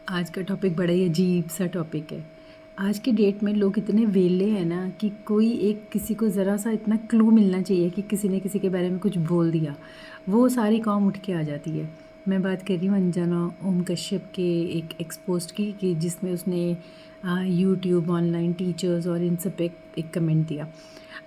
आज का टॉपिक बड़ा ही अजीब सा टॉपिक है। आज की डेट में लोग इतने वेले हैं ना कि कोई एक किसी को ज़रा सा इतना क्लू मिलना चाहिए कि किसी ने किसी के बारे में कुछ बोल दिया, वो सारी कॉम उठ के आ जाती है। मैं बात कर रही हूँ अंजना ओम कश्यप के एक एक्सपोस्ट की कि जिसमें उसने यूट्यूब, ऑनलाइन टीचर्स और इन सब पे एक कमेंट दिया।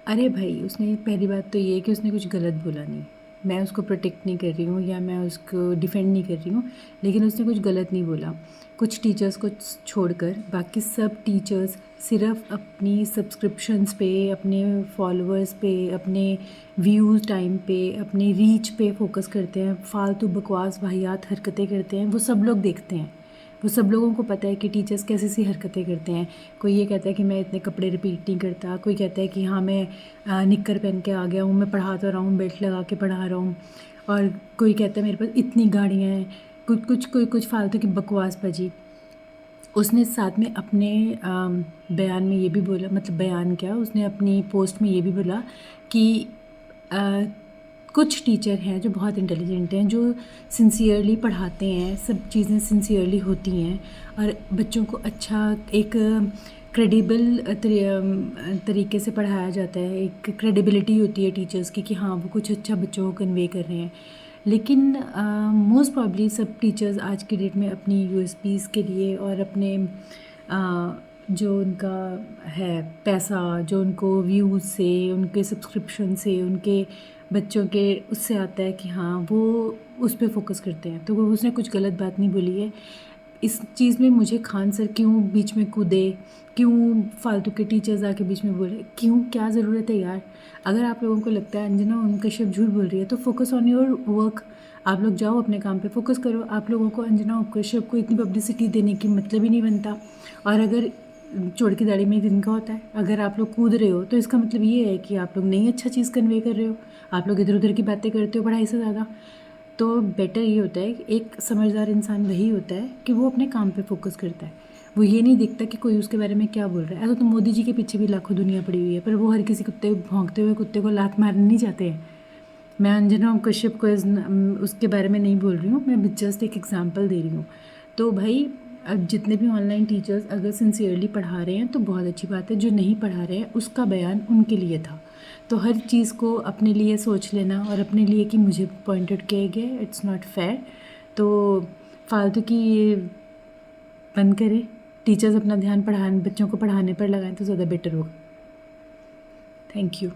अरे भाई, उसने पहली बात तो ये है कि उसने कुछ गलत बोला नहीं। मैं उसको प्रोटेक्ट नहीं कर रही हूँ या मैं उसको डिफेंड नहीं कर रही हूँ, लेकिन उसने कुछ गलत नहीं बोला। कुछ टीचर्स को छोड़कर बाकी सब टीचर्स सिर्फ अपनी सब्सक्रिप्शंस पे, अपने फॉलोअर्स पे, अपने व्यूज़ टाइम पे, अपने रीच पे फोकस करते हैं। फालतू बकवास वाहियात हरकतें करते हैं, वो सब लोग देखते हैं। वो सब लोगों को पता है कि टीचर्स कैसी सी हरकतें करते हैं। कोई ये कहता है कि मैं इतने कपड़े रिपीट नहीं करता, कोई कहता है कि हाँ मैं निक्कर पहन के आ गया हूँ, मैं पढ़ा तो रहा हूँ, बेल्ट लगा के पढ़ा रहा हूँ। और कोई कहता है मेरे पास इतनी गाड़ियाँ हैं, कुछ फालतू की बकवास बाजी। उसने साथ में अपने बयान में ये भी बोला, मतलब बयान क्या, उसने अपनी पोस्ट में ये भी बोला कि अ, कुछ टीचर हैं जो बहुत इंटेलिजेंट हैं, जो सिंसियरली पढ़ाते हैं, सब चीज़ें सिंसियरली होती हैं और बच्चों को अच्छा एक क्रेडिबल तरीके से पढ़ाया जाता है। एक क्रेडिबिलिटी होती है टीचर्स की कि हाँ वो कुछ अच्छा बच्चों को कन्वे कर रहे हैं। लेकिन मोस्ट प्रॉब्ली सब टीचर्स आज की डेट में अपनी यूएसपीज़ के लिए और अपने जो उनका है पैसा, जो उनको व्यूज़ से, उनके सब्सक्रिप्शन से, उनके बच्चों के उससे आता है कि हाँ वो उस पे फोकस करते हैं। तो वो उसने कुछ गलत बात नहीं बोली है। इस चीज़ में मुझे खान सर क्यों बीच में कूदे, क्यों फालतू के टीचर्स आके बीच में बोले, क्यों, क्या ज़रूरत है यार। अगर आप लोगों को लगता है अंजना ओम कश्यप झूठ बोल रही है तो फोकस ऑन योर वर्क। आप लोग जाओ अपने काम पे फोकस करो। आप लोगों को अंजना ओम कश्यप को इतनी पब्लिसिटी देने की मतलब ही नहीं बनता। और अगर चोर की दाढ़ी में ही तिनका होता है, अगर आप लोग कूद रहे हो तो इसका मतलब ये है कि आप लोग नहीं अच्छा चीज़ कन्वे कर रहे हो। आप लोग इधर उधर की बातें करते हो पढ़ाई से ज़्यादा। तो बेटर ये होता है कि एक समझदार इंसान वही होता है कि वो अपने काम पे फोकस करता है। वो ये नहीं देखता कि कोई उसके बारे में क्या बोल रहा है। ऐसा तो मोदी जी के पीछे भी लाखों दुनिया पड़ी हुई है, पर वो हर किसी कुत्ते भौंकते हुए कुत्ते को लात मारने नहीं जाते हैं। मैं अंजना कश्यप को उसके बारे में नहीं बोल रही हूँ, मैं जस्ट एक एग्जांपल दे रही हूँ। तो भाई, अब जितने भी ऑनलाइन टीचर्स अगर सिंसियरली पढ़ा रहे हैं तो बहुत अच्छी बात है। जो नहीं पढ़ा रहे हैं उसका बयान उनके लिए था। तो हर चीज़ को अपने लिए सोच लेना और अपने लिए कि मुझे पॉइंट आउट किया गया, इट्स नॉट फेयर। तो फालतू की ये बंद करें। टीचर्स अपना ध्यान बच्चों को पढ़ाने पर लगाएं तो ज़्यादा बेटर होगा। Thank you.